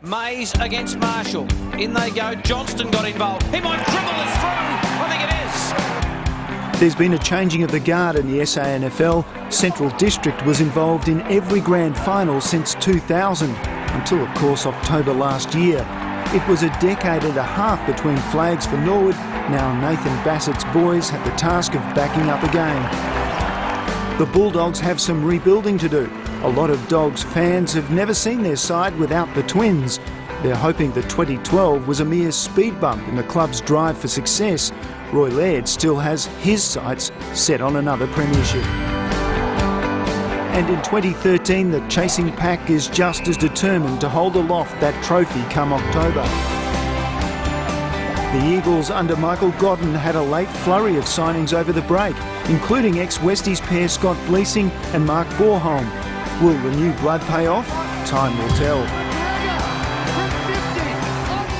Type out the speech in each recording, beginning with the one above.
Mays against Marshall. In they go. Johnston got involved. He might dribble this through. I think it is. There's been a changing of the guard in the SANFL. Central District was involved in every grand final since 2000, until, of course, October last year. It was a decade and a half between flags for Norwood. Now Nathan Bassett's boys have the task of backing up again. The Bulldogs have some rebuilding to do. A lot of Dogs fans have never seen their side without the twins. They're hoping that 2012 was a mere speed bump in the club's drive for success. Roy Laird still has his sights set on another premiership. And in 2013, the chasing pack is just as determined to hold aloft that trophy come October. The Eagles under Michael Godden had a late flurry of signings over the break, including ex-Westies pair Scott Bleesing and Mark Borholm. Will the new blood pay off? Time will tell.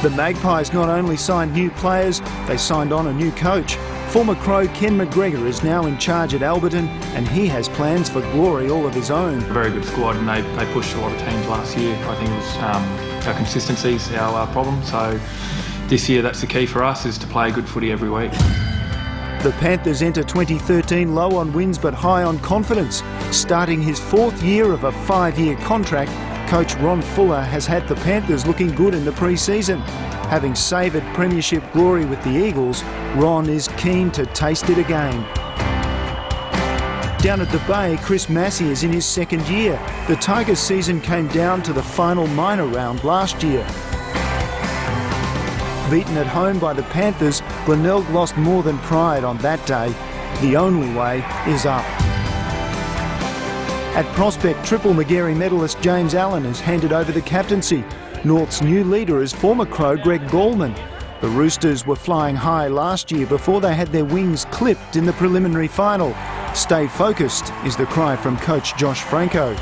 The Magpies not only signed new players, they signed on a new coach. Former Crow Ken McGregor is now in charge at Alberton, and he has plans for glory all of his own. A very good squad, and they pushed a lot of teams last year. I think it was our consistency's our problem. So this year, that's the key for us, is to play good footy every week. The Panthers enter 2013 low on wins but high on confidence. Starting his fourth year of a 5-year contract, coach Ron Fuller has had the Panthers looking good in the pre-season. Having savoured premiership glory with the Eagles, Ron is keen to taste it again. Down at the Bay, Chris Massey is in his second year. The Tigers' season came down to the final minor round last year. Beaten at home by the Panthers, Glenelg lost more than pride on that day. The only way is up. At Prospect, Triple Magarey medalist James Allen has handed over the captaincy. North's new leader is former Crow Greg Gallman. The Roosters were flying high last year before they had their wings clipped in the preliminary final. Stay focused is the cry from coach Josh Franco.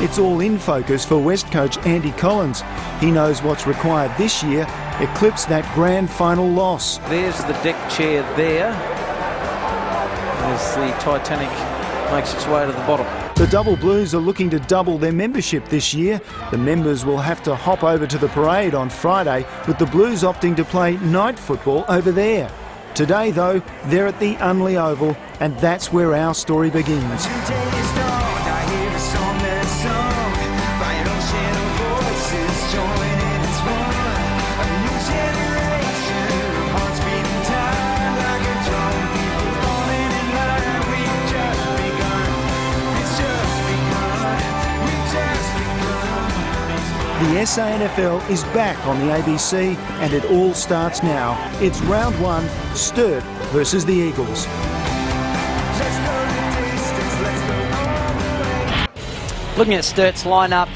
It's all in focus for West coach Andy Collins. He knows what's required this year, eclipse that grand final loss. There's the deck chair there, as the Titanic makes its way to the bottom. The Double Blues are looking to double their membership this year. The members will have to hop over to the parade on Friday, with the Blues opting to play night football over there. Today, though, they're at the Unley Oval, and that's where our story begins. The SANFL is back on the ABC, and it all starts now. It's round one, Sturt versus the Eagles. Looking at Sturt's lineup,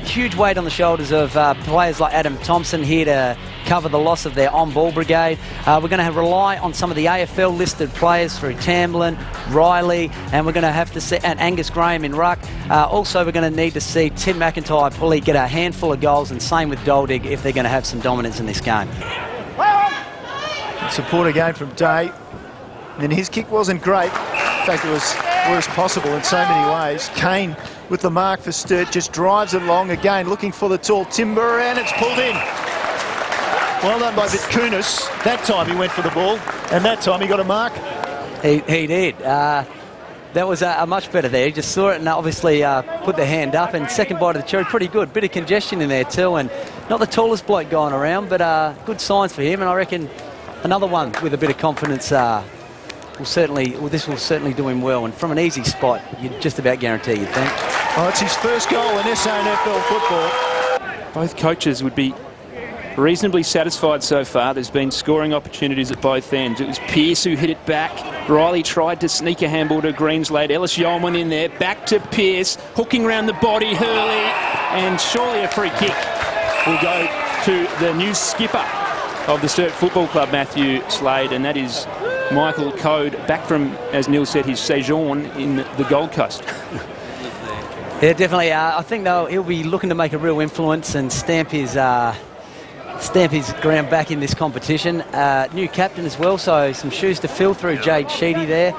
huge weight on the shoulders of players like Adam Thompson here to cover the loss of their on-ball brigade. We're going to rely on some of the AFL listed players through Tamlin, Riley, and we're going to have to see and Angus Graham in ruck. Also, we're going to need to see Tim McIntyre Pulley get a handful of goals, and same with Doldig if they're going to have some dominance in this game. Support again from Day, and his kick wasn't great. In fact, it was worst possible in so many ways. Kane with the mark for Sturt just drives it along again, looking for the tall timber, and it's pulled in. Well done by Vitkunis. That time he went for the ball, and that time he got a mark. He did. That was a much better there. He just saw it and obviously put the hand up, and second bite of the cherry, pretty good. Bit of congestion in there too, and not the tallest bloke going around, but good signs for him, and I reckon another one with a bit of confidence this will certainly do him well, and from an easy spot, you'd just about guarantee, you'd think. Oh, it's his first goal in SANFL football. Both coaches would be reasonably satisfied so far. There's been scoring opportunities at both ends. It was Pearce who hit it back. Riley tried to sneak a handball to Greenslade. Ellis Yeoman in there. Back to Pearce. Hooking round the body. Hurley. And surely a free kick will go to the new skipper of the Sturt Football Club, Matthew Slade, and that is Michael Code, back from, as Neil said, his sojourn in the Gold Coast. Yeah, definitely. I think though he'll be looking to make a real influence and stamp his ground back in this competition. New captain as well, so some shoes to fill through Jade Sheedy there.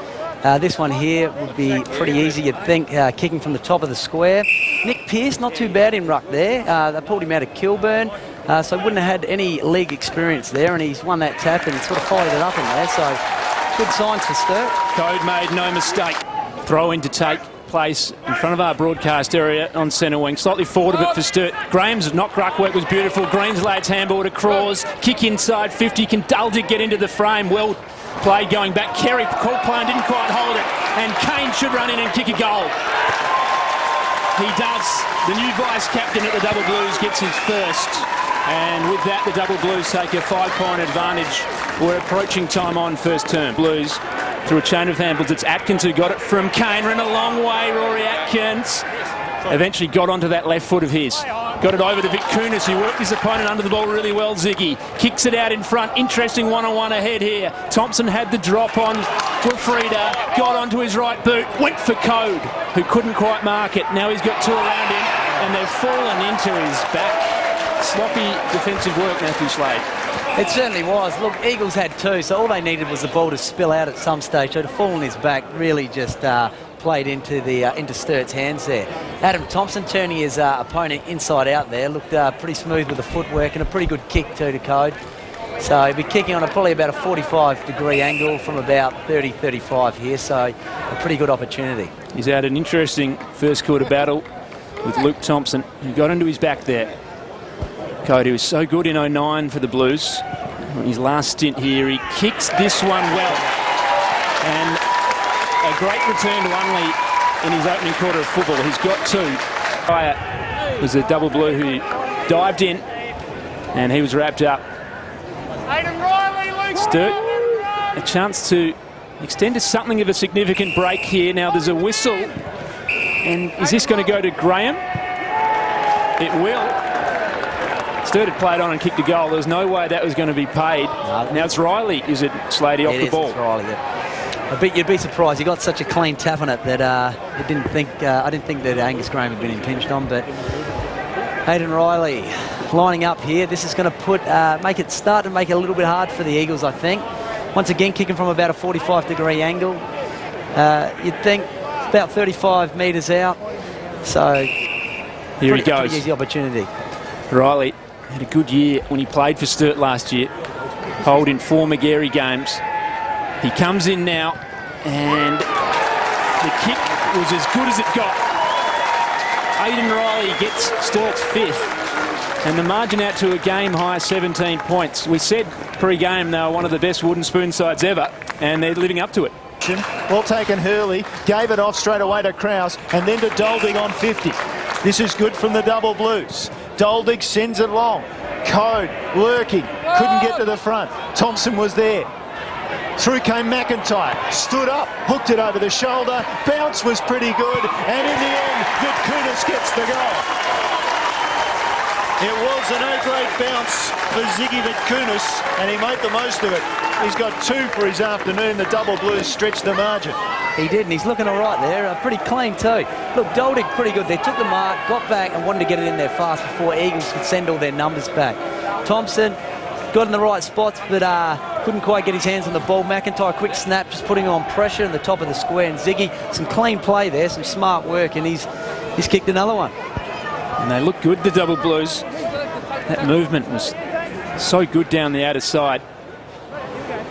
This one here would be pretty easy, you'd think, kicking from the top of the square. Nick Pearce, not too bad in ruck there. They pulled him out of Kilburn, so wouldn't have had any league experience there, and he's won that tap and sort of followed it up in there, so good signs for Sturt. Code made no mistake. Throw in to take place in front of our broadcast area on centre wing. Slightly forward of it for Sturt. Graham's knock ruck work was beautiful. Greenslade's handball to Craws. Kick inside 50. Can Duldig get into the frame? Well played going back. Kerry caught play and didn't quite hold it. And Kane should run in and kick a goal. He does. The new vice captain at the Double Blues gets his first. And with that, the Double Blues take a 5-point advantage. We're approaching time on first term. Blues through a chain of handballs. It's Atkins who got it from Kane. Ran a long way, Rory Atkins. Eventually got onto that left foot of his. Got it over to Vic Kunis, who worked his opponent under the ball really well, Ziggy. Kicks it out in front. Interesting one-on-one ahead here. Thompson had the drop on Wilfrida. Got onto his right boot. Went for Code, who couldn't quite mark it. Now he's got two around him, and they've fallen into his back. Sloppy defensive work, Matthew Slade. It certainly was. Look, Eagles had two, so all they needed was the ball to spill out at some stage. So to fall on his back really just played into Sturt's hands there. Adam Thompson turning his opponent inside out there. Looked pretty smooth with the footwork and a pretty good kick too to Code. So he'll be kicking on probably about a 45-degree angle from about 30-35 here, so a pretty good opportunity. He's had an interesting first quarter battle with Luke Thompson, who got into his back there. Cody was so good in 09 for the Blues. His last stint here, he kicks this one well. And a great return to Unley in his opening quarter of football. He's got two. It was a Double Blue who dived in, and he was wrapped up. Sturt, a chance to extend to something of a significant break here. Now there's a whistle. And is this going to go to Graham? It will. Sturt had played on and kicked a goal. There was no way that was going to be paid. No. Now it's Riley, is it, Slady, off the ball? It's Riley, yeah. You'd be surprised. He got such a clean tap on it that I didn't think that Angus Graham had been impinged on. But Hayden Riley lining up here. This is going to make it a little bit hard for the Eagles, I think. Once again, kicking from about a 45-degree angle. You'd think about 35 metres out. So here he goes. Pretty easy opportunity. Riley had a good year when he played for Sturt last year. Holding 4 Magarey games. He comes in now, and the kick was as good as it got. Aidan Riley gets Sturt's 5th, and the margin out to a game-high 17 points. We said pre-game they were one of the best wooden spoon sides ever, and they're living up to it. Well taken, Hurley. Gave it off straight away to Krause, and then to Duldig on 50. This is good from the Double Blues. Duldig sends it long. Code lurking, couldn't get to the front. Thompson was there. Through came McIntyre, stood up, hooked it over the shoulder. Bounce was pretty good, and in the end, Vitkunis gets the goal. It was an A-grade bounce for Ziggy Vitkunis, and he made the most of it. He's got 2 for his afternoon. The Double Blues stretched the margin. He did, and he's looking all right there. Pretty clean too. Look, Duldig pretty good. They took the mark, got back, and wanted to get it in there fast before Eagles could send all their numbers back. Thompson got in the right spots, but couldn't quite get his hands on the ball. McIntyre, quick snap, just putting on pressure in the top of the square. And Ziggy, some clean play there, some smart work, and he's kicked another one. And they look good, the Double Blues. That movement was so good down the outer side.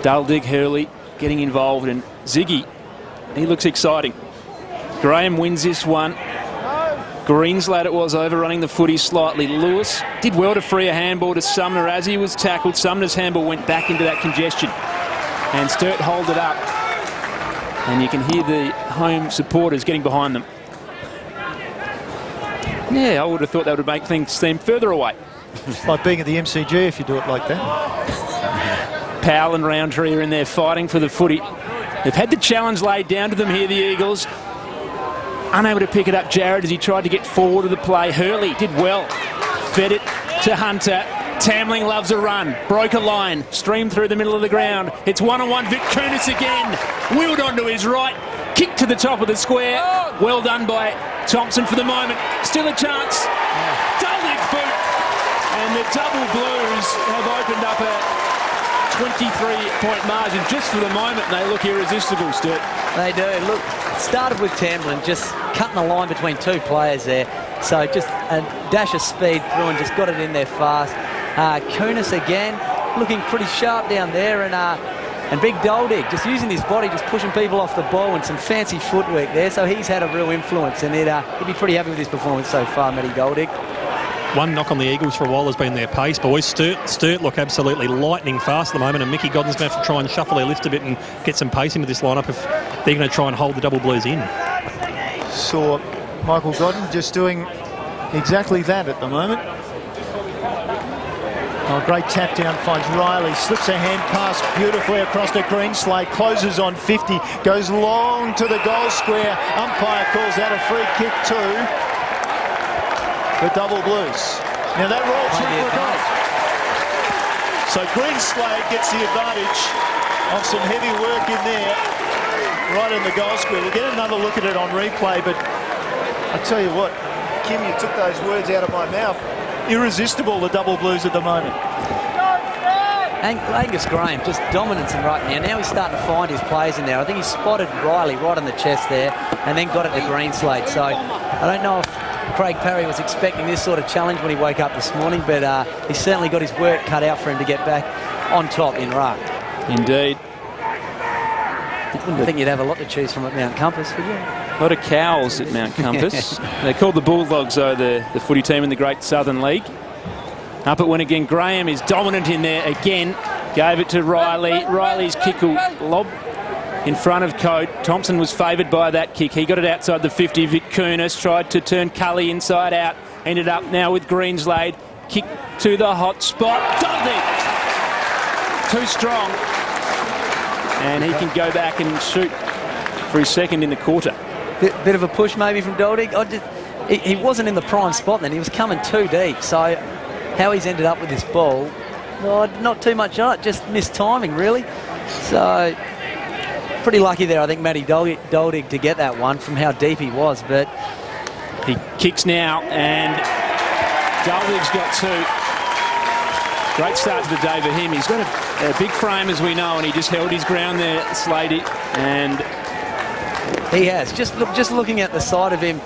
Duldig, Hurley getting involved, and Ziggy, he looks exciting. Graham wins this one. Greenslade it was, overrunning the footy slightly. Lewis did well to free a handball to Sumner as he was tackled. Sumner's handball went back into that congestion, and Sturt hold it up. And you can hear the home supporters getting behind them. Yeah, I would have thought that would make things seem further away. Like being at the MCG if you do it like that. Powell and Roundtree are in there fighting for the footy. They've had the challenge laid down to them here, the Eagles. Unable to pick it up, Jarrett, as he tried to get forward of the play. Hurley did well. Fed it to Hunter. Tamling loves a run. Broke a line. Streamed through the middle of the ground. It's one-on-one. Vitkunis again. Wheeled onto his right. Kick to the top of the square. Well done by Thompson for the moment. Still a chance. Duldig's boot. And the Double Blues have opened up a 23-point margin just for the moment. They look irresistible, Sturt. They do. Look, started with Tamlin just cutting the line between 2 players there. So just a dash of speed through and just got it in there fast. Kunis again, looking pretty sharp down there, and Big Doldig just using his body, just pushing people off the ball, and some fancy footwork there. So he's had a real influence, and he'd be pretty happy with his performance so far, Matty Doldig. One knock on the Eagles for a while has been their pace, boys. Sturt look absolutely lightning fast at the moment, and Mickey Godden's going to have to try and shuffle their lift a bit and get some pace into this lineup if they're going to try and hold the Double Blues in. Saw Michael Godden just doing exactly that at the moment. Oh, great tap down finds Riley, slips a hand pass beautifully across the green slate, closes on 50, goes long to the goal square. Umpire calls that a free kick too. The Double Blues. Now that rolls through for goal. So Greenslade gets the advantage of some heavy work in there, right in the goal square. We'll get another look at it on replay, but I tell you what, Kim, you took those words out of my mouth. Irresistible, the Double Blues at the moment. And Angus Graham, just dominance in right now. Now he's starting to find his players in there. I think he spotted Riley right on the chest there and then got it to Greenslade. So I don't know if Craig Parry was expecting this sort of challenge when he woke up this morning, but he's certainly got his work cut out for him to get back on top in ruck. Indeed. I wouldn't think you'd have a lot to choose from at Mount Compass, would you? A lot of cows at Mount Compass. They're called the Bulldogs, though, the footy team in the Great Southern League. Up it went again. Graham is dominant in there again. Gave it to Riley. Riley's kick will lob in front of Coate. Thompson was favoured by that kick. He got it outside the 50. Vic Kunis tried to turn Cully inside out. Ended up now with Greenslade. Kick to the hot spot. Doldig! Too strong. And he can go back and shoot for his second in the quarter. Bit of a push maybe from Doldig. He wasn't in the prime spot then. He was coming too deep. So how he's ended up with this ball, well, not too much on it. Just missed timing, really. So pretty lucky there, I think, Matty Doldig to get that one from how deep he was. But he kicks now, and Doldig's got two. Great start to the day for him. He's got a big frame, as we know, and he just held his ground there, Slady, and he has. Just looking at the side of him,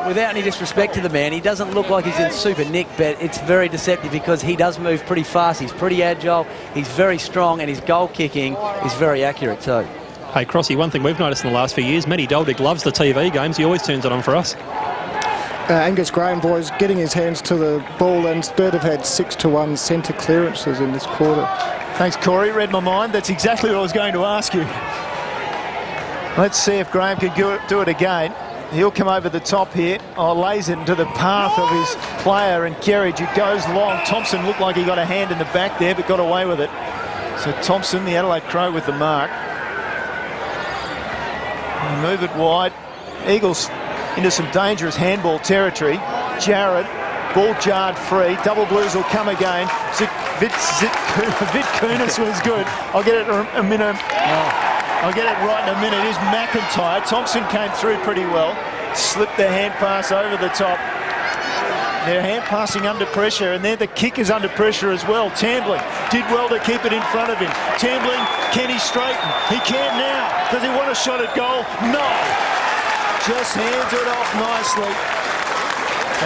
without any disrespect to the man, he doesn't look like he's in super nick, but it's very deceptive because he does move pretty fast. He's pretty agile, he's very strong, and his goal kicking is very accurate too. Hey, Crossy, one thing we've noticed in the last few years, Matty Doldig loves the TV games. He always turns it on for us. Angus Graham, boys, getting his hands to the ball, and Sturt have had 6-1 centre clearances in this quarter. Thanks, Corey. Read my mind. That's exactly what I was going to ask you. Let's see if Graham can do it again. He'll come over the top here. Oh, lays it into the path of his player, and Kerridge, who goes long. Thompson looked like he got a hand in the back there, but got away with it. So Thompson, the Adelaide Crow, with the mark. And move it wide. Eagles into some dangerous handball territory. Jarrett, ball jarred free. Double Blues will come again. Vit Kunis was good. I'll get it a minute. I'll get it right in a minute. Here's McIntyre. Thompson came through pretty well. Slipped the hand pass over the top. They're hand passing under pressure, and then the kick is under pressure as well. Tambling did well to keep it in front of him. Tambling, can he straighten? He can now. Does he want a shot at goal? No. Just hands it off nicely.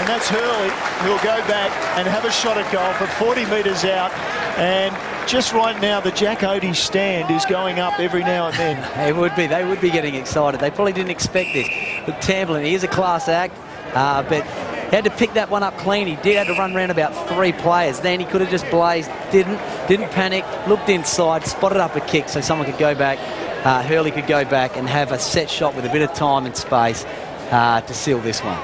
And that's Hurley, who'll go back and have a shot at goal from 40 metres out. And just right now, the Jack Oatey stand is going up every now and then. It would be. They would be getting excited. They probably didn't expect this. Look, Tamblin, he is a class act, but he had to pick that one up clean. He did have to run around about 3 players. Then he could have just blazed. Didn't panic. Looked inside. Spotted up a kick so someone could go back. Hurley could go back and have a set shot with a bit of time and space to seal this one.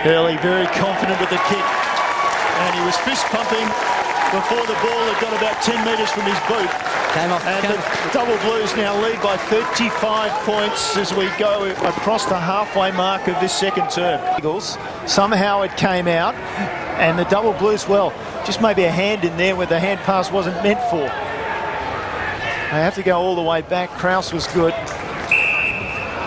Hurley very confident with the kick, and he was fist pumping before the ball had got about 10 metres from his boot. And the Double Blues now lead by 35 points as we go across the halfway mark of this second term. Eagles, somehow it came out, and the Double Blues, well, just maybe a hand in there where the hand pass wasn't meant for. They have to go all the way back. Krause was good.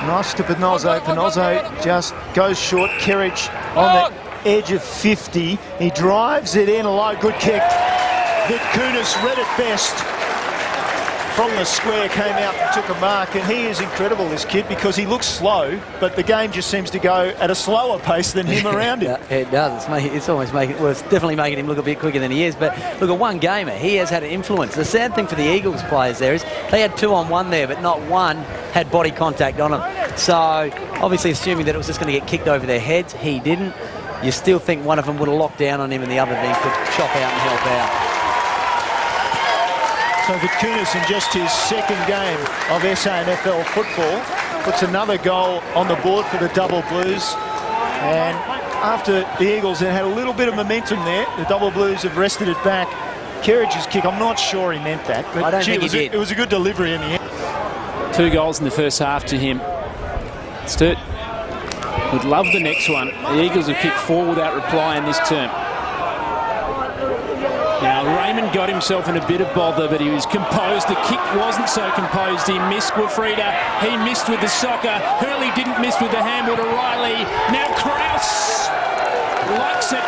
Nice to Pinozzo. Pinozzo just goes short. Kerridge on the edge of 50. He drives it in. A low, good kick. Vic Kunis read it best. from the square, came out and took a mark, and he is incredible, this kid, because he looks slow, but the game just seems to go at a slower pace than him around him. Yeah, it does. It's almost making, well, it's definitely making him look a bit quicker than he is. But look, at one gamer, he has had an influence. The sad thing for the Eagles players there is they had 2-on-1 there, but not one had body contact on them. So obviously assuming that it was just going to get kicked over their heads, he didn't. You still think one of them would have locked down on him and the other then could chop out and help out. So Vitkunis, in just his second game of SANFL football, puts another goal on the board for the Double Blues. And after the Eagles had a little bit of momentum there, the Double Blues have rested it back. Kerridge's kick, I'm not sure he meant that, but I don't think he did. It was a good delivery in the end. 2 goals in the first half to him. Sturt would love the next one. The Eagles have kicked 4 without reply in this term. Now, Raymond got himself in a bit of bother, but he was composed. The kick wasn't so composed. He missed Wilfreda. He missed with the soccer. Hurley didn't miss with the handball to Riley. Now Kraus likes it.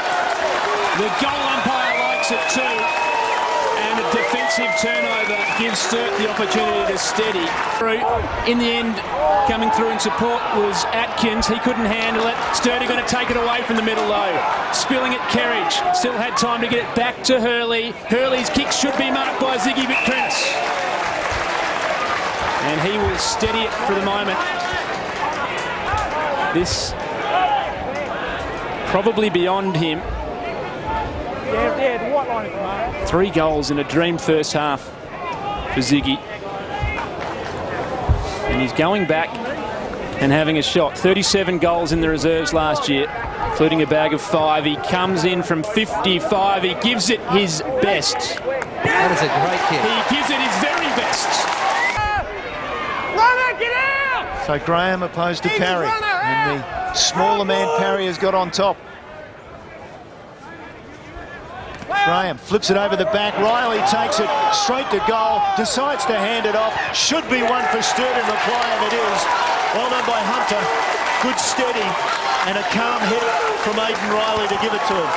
The goal umpire likes it too. And a defensive turnover gives Sturt the opportunity to steady. In the end, coming through in support was Atkins. He couldn't handle it. Sturdy going to take it away from the middle though. Spilling it, Kerridge. Still had time to get it back to Hurley. Hurley's kick should be marked by Ziggy Vitkunis. And he will steady it for the moment. This probably beyond him. 3 goals in a dream first half for Ziggy. And he's going back and having a shot. 37 goals in the reserves last year, including a bag of 5. He comes in from 55. He gives it his best. That is a great kick. He gives it his very best. So Graham opposed to Parry, and the smaller man Parry has got on top. Graham flips it over the back. Riley takes it straight to goal, decides to hand it off. Should be one for Sturt in reply, and it is. Well done by Hunter. Good steady and a calm hit from Aidan Riley to give it to him.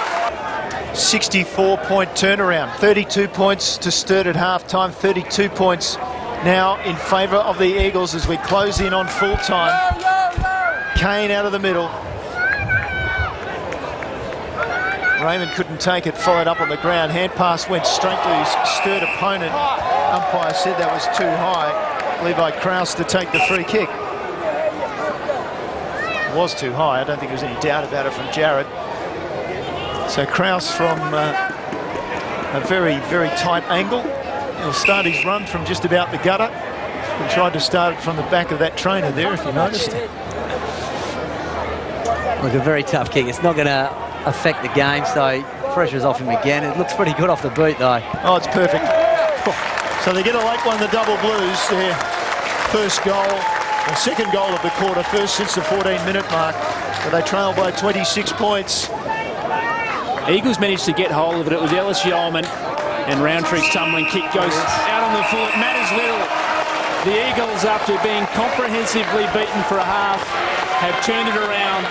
64-point turnaround. 32 points to Sturt at half-time. 32 points now in favour of the Eagles as we close in on full-time. Kane out of the middle. Raymond couldn't take it, followed up on the ground. Hand pass went straight to his Sturt opponent. Umpire said that was too high. Levi Kraus to take the free kick. It was too high. I don't think there was any doubt about it from Jared. So Kraus from a very, very tight angle. He'll start his run from just about the gutter. He tried to start it from the back of that trainer there, if you noticed. Look, a very tough kick. It's not going to affect the game, so pressure's off him again. It looks pretty good off the boot, though. Oh, it's perfect. So they get a late one, the Double Blues. Their first goal, or second goal of the quarter, first since the 14-minute mark. But they trail by 26 points. Eagles managed to get hold of it. It was Ellis Yeoman, and Roundtree's tumbling kick goes out on the full. It matters little. The Eagles, after being comprehensively beaten for a half, have turned it around.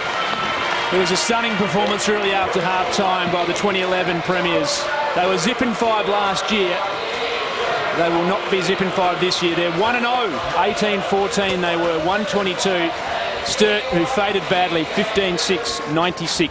It was a stunning performance really after half-time by the 2011 Premiers. They were zipping 5 last year. They will not be zipping 5 this year. They're 1-0. 18-14 they were, 122. Sturt, who faded badly, 15-6, 96.